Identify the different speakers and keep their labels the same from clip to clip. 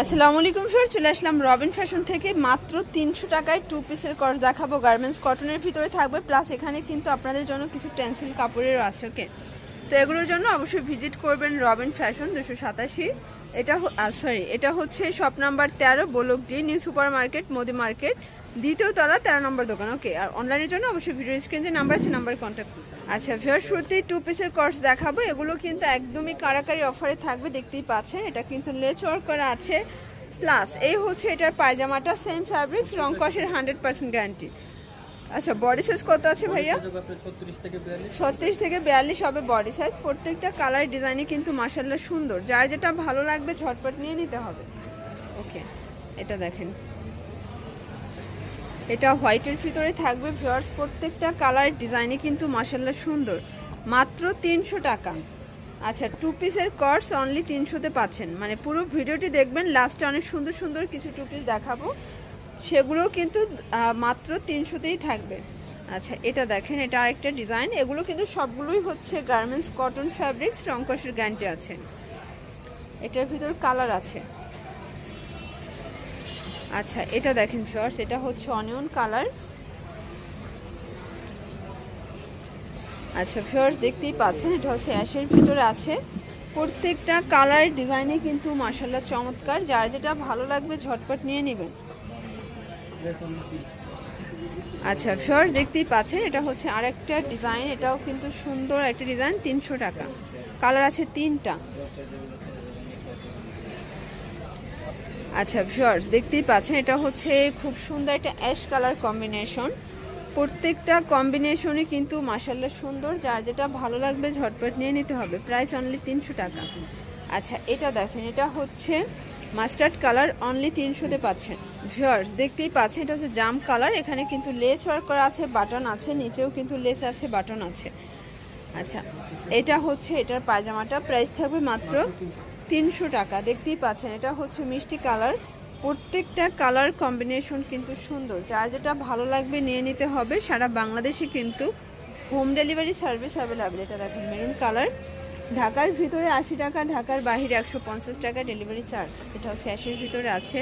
Speaker 1: আসসালামু আলাইকুম স্যার, চলে আসলাম রবিন ফ্যাশন থেকে। মাত্র 300 টাকায় 2 পিসের কর্স দেখাবো। গার্মেন্টস কটনের ভিতরে থাকবে, প্লাস এখানে কিন্তু আপনাদের জন্য কিছু টেন্সিল কাপড়েরও আছে। ওকে, তো এগুলোর জন্য অবশ্যই ভিজিট করবেন রবিন ফ্যাশন 287। এটা হচ্ছে শপ নাম্বার 13, বোলকডি, new super market, Modi market, দ্বিতীয় তলা, 13 নম্বর দোকান। ওকে, আর অনলাইনের জন্য অবশ্যই ভিডিও স্ক্রিনে যে নাম্বার আছে নাম্বারে কন্ট্যাক্ট করুন। আচ্ছা ভিউয়ার, শুরুতেই 2 পিসের কর্স দেখাবো। এগুলো কিন্তু একদমই কারাকারি অফারে থাকবে, দেখতেই পাচ্ছেন। এটা কিন্তু লেস ওয়ার্ক করা আছে, প্লাস এই হচ্ছে এটার পায়জামাটা, সেম ফ্যাব্রিক্স, রং কষের 100% গ্যারান্টি। আচ্ছা, বডি সাইজ কত আছে ভাইয়া? 36 থেকে 42 হবে বডি সাইজ। প্রত্যেকটা কালার ডিজাইনে কিন্তু মাশাআল্লাহ সুন্দর, যার যেটা ভালো লাগবে ঝটপট নিয়ে নিতে হবে। ওকে, এটা দেখেন, এটা হোয়াইটের ভিতরে থাকবে ভিউয়ার্স। প্রত্যেকটা কালার ডিজাইনে কিন্তু মাশাআল্লাহ সুন্দর, মাত্র 300 টাকা। আচ্ছা, 2 পিসের কর্স অনলি 300-তে পাচ্ছেন। মানে পুরো ভিডিওটি দেখবেন, লাস্টে অনেক সুন্দর সুন্দর কিছু 2 পিস দেখাবো, সেগুলোও কিন্তু মাত্র 300-তেই থাকবে। আচ্ছা, এটা দেখেন, এটা আরেকটা ডিজাইন। এগুলো কিন্তু সবগুলোই হচ্ছে গার্মেন্টস কটন ফ্যাব্রিক্স, রং কষের গ্যারান্টি আছে। এটার ভিতর কালার আছে। আচ্ছা, এটা দেখেন ভিউয়ার্স, এটা হচ্ছে অনিয়ন কালার। আচ্ছা ভিউয়ার্স, দেখতেই পাচ্ছেন, এটা হচ্ছে অ্যাশের ভিতরে আছে। প্রত্যেকটা কালার ডিজাইনে কিন্তু মাশাআল্লাহ চমৎকার, যার যেটা ভালো লাগবে ঝটপট নিয়ে নেবেন। আচ্ছা ভিউয়ার্স, দেখতেই পাচ্ছেন, এটা হচ্ছে আরেকটা ডিজাইন। এটাও কিন্তু সুন্দর একটা ডিজাইন, 300 টাকা। কালার আছে 3টা। আচ্ছা ভিউয়ার্স, দেখতেই পাচ্ছেন, এটা হচ্ছে খুব সুন্দর একটা অ্যাশ কালার কম্বিনেশন। প্রত্যেকটা কম্বিনেশনে কিন্তু মাশাআল্লাহ সুন্দর, যার যেটা ভালো লাগবে ঝটপট নিয়ে নিতে হবে। প্রাইস অনলি 300 টাকা। আচ্ছা, এটা দেখেন, এটা হচ্ছে মাস্টার্ড কালার, অনলি 300-তে পাচ্ছেন। ভিউয়ার্স, দেখতেই পাচ্ছেন, এটা হচ্ছে জাম কালার। এখানে কিন্তু লেস ওয়ার্ক করা আছে, বাটন আছে, নিচেও কিন্তু লেস আছে, বাটন আছে। আচ্ছা, এটা হচ্ছে এটার পায়জামাটা, প্রাইস থাকবে মাত্র 300 টাকা। দেখতেই পাচ্ছেন, এটা হচ্ছে মিষ্টি কালার। প্রত্যেকটা কালার কম্বিনেশন কিন্তু সুন্দর, যার যেটা ভালো লাগবে নিয়ে নিতে হবে। সারা বাংলাদেশে কিন্তু হোম ডেলিভারি সার্ভিস অ্যাভেলেবেল। এটা দেখেন মেরুন কালার, ঢাকার ভিতরে 80 টাকা, ঢাকার বাহিরে 150 টাকা ডেলিভারি চার্জ। এটা হচ্ছে অ্যাশের ভিতরে আছে।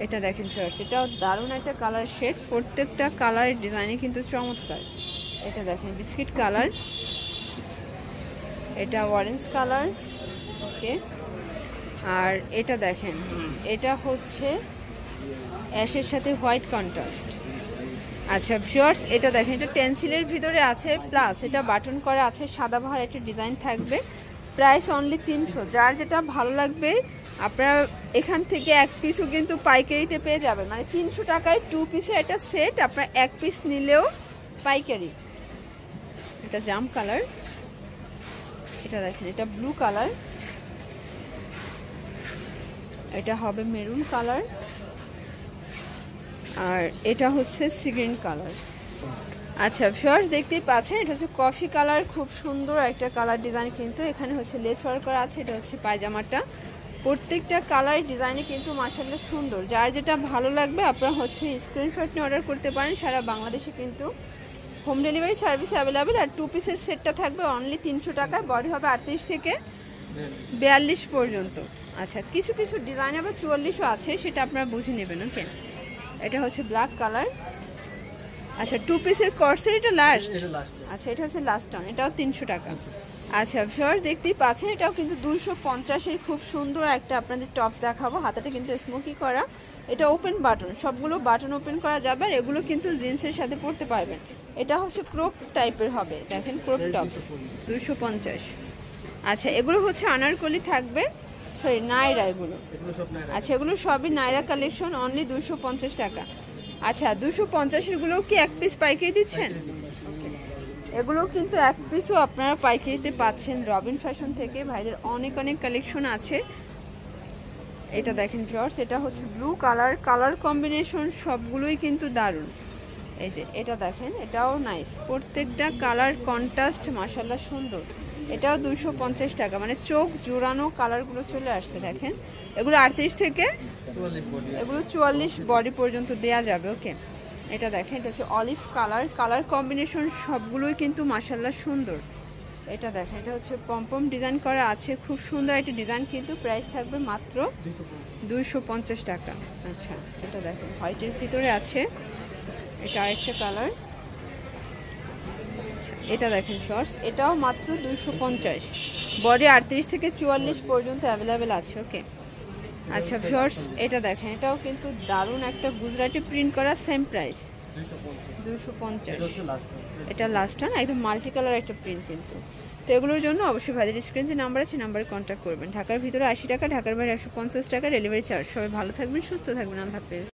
Speaker 1: এটা দেখেন ফার্স্ট, এটাও দারুণ একটা কালার শেড। প্রত্যেকটা কালার ডিজাইনে কিন্তু চমৎকার। এটা দেখেন বিস্কিট কালার, এটা অরেঞ্জ কালার। ওকে, আর এটা দেখেন, এটা হচ্ছে অ্যাশের সাথে হোয়াইট কন্ট্রাস্ট। আচ্ছা ভিউয়ার্স, এটা দেখেন, এটা টেন্সিলের ভিতরে আছে, প্লাস এটা বাটন করা আছে, সাদা ভার একটা ডিজাইন থাকবে। Price only 300। যার যেটা ভালো লাগবে আপনারা এখান থেকে এক পিসও কিন্তু পাইকারিতে পেয়ে যাবেন। মানে 300 টাকায় 2 পিসের একটা সেট, আপনার এক পিস নিলেও পাইকারি। এটা জাম কালার, এটা দেখেন, এটা ব্লু কালার, এটা হবে মেরুন কালার, আর এটা হচ্ছে সি গ্রিন কালার। আচ্ছা ভিউয়ার্স, দেখতেই পাচ্ছেন, এটা হচ্ছে কফি কালার, খুব সুন্দর একটা কালার ডিজাইন। কিন্তু এখানে হচ্ছে লেস ওয়ার্ক করা আছে। এটা হচ্ছে পায়জামাটা। প্রত্যেকটা কালার ডিজাইনে কিন্তু মাশাআল্লাহ সুন্দর, যার যেটা ভালো লাগবে আপনারা হচ্ছে স্ক্রিনশট নিয়ে অর্ডার করতে পারেন। সারা বাংলাদেশে কিন্তু হোম ডেলিভারি সার্ভিস অ্যাভেলেবেল। আর 2 পিসের সেটটা থাকবে অনলি 300 টাকায়। বডি হবে 38 থেকে 42 পর্যন্ত। আচ্ছা, কিছু কিছু ডিজাইন আবার 44ও আছে, সেটা আপনারা বুঝে নেবেন। ওকে, এটা হচ্ছে ব্ল্যাক কালার। আচ্ছা, 2 পিসের কর্সের এটা লাস্ট। আচ্ছা, এটা হচ্ছে লাস্ট অন, এটাও 300 টাকা। আচ্ছা ভিউয়ার্স, দেখতেই পাচ্ছেন, এটাও কিন্তু 250-এর খুব সুন্দর একটা আপনাদের টপস দেখাবো। হাতাটা কিন্তু স্মোকি করা, এটা ওপেন বাটন, সবগুলো বাটন ওপেন করা যাবে। আর এগুলো কিন্তু জিন্সের সাথে পরতে পারবেন। এটা হচ্ছে ক্রপ টাইপের হবে, দেখেন ক্রপ টপস, 250। আচ্ছা, এগুলো হচ্ছে আনারকলি থাকবে, সরি নাইরা এগুলো। আচ্ছা, এগুলো সবই নাইরা কালেকশন, অনলি 250 টাকা। আচ্ছা, 250-এরগুলোও কি এক পিস পাইকারি দিচ্ছেন? এগুলো কিন্তু এক পিসও আপনারা পাইকারিতে পাচ্ছেন রবিন ফ্যাশন থেকে। ভাইদের অনেক অনেক কালেকশন আছে। এটা দেখেন ভিউয়ার্স, এটা হচ্ছে ব্লু কালার। কালার কম্বিনেশন সবগুলোই কিন্তু দারুণ। এই যে এটা দেখেন, এটাও নাইস। প্রত্যেকটা কালার কন্ট্রাস্ট মাশাআল্লাহ সুন্দর। এটাও 250 টাকা। মানে চোখ জোড়ানো কালারগুলো চলে আসছে। দেখেন, এগুলো 38 থেকে এগুলো 44 বডি পর্যন্ত দেয়া যাবে। ওকে, এটা দেখেন, এটা হচ্ছে অলিভ কালার। কালার কম্বিনেশন সবগুলোই কিন্তু মাশাআল্লাহ সুন্দর। এটা দেখেন, এটা হচ্ছে পমপম ডিজাইন করা আছে, খুব সুন্দর একটা ডিজাইন, কিন্তু প্রাইস থাকবে মাত্র 250 টাকা। আচ্ছা, এটা দেখেন হোয়াইটের ভিতরে আছে, এটা আরেকটা কালার। এটা দেখেন শর্টস, এটাও মাত্র 250, বডি 38 থেকে 44 পর্যন্ত অ্যাভেলেবেল আছে। ওকে, আচ্ছা শর্টস, এটা দেখেন, এটাও কিন্তু দারুণ একটা গুজরাটি প্রিন্ট করা, সেম প্রাইস 250। এটা লাস্ট ওয়ান, একদম মাল্টি কালার একটা প্রিন্ট কিন্তু। তো এগুলোর জন্য অবশ্যই ভাইদের স্ক্রিন যে নাম্বার আছে নাম্বারে কন্ট্যাক্ট করবেন। ঢাকার ভিতরে 80 টাকা, ঢাকার বাইরে 150 টাকা ডেলিভারি চার্জ। সবাই ভালো থাকবেন, সুস্থ থাকবেন, আল্লাহ হাফেজ।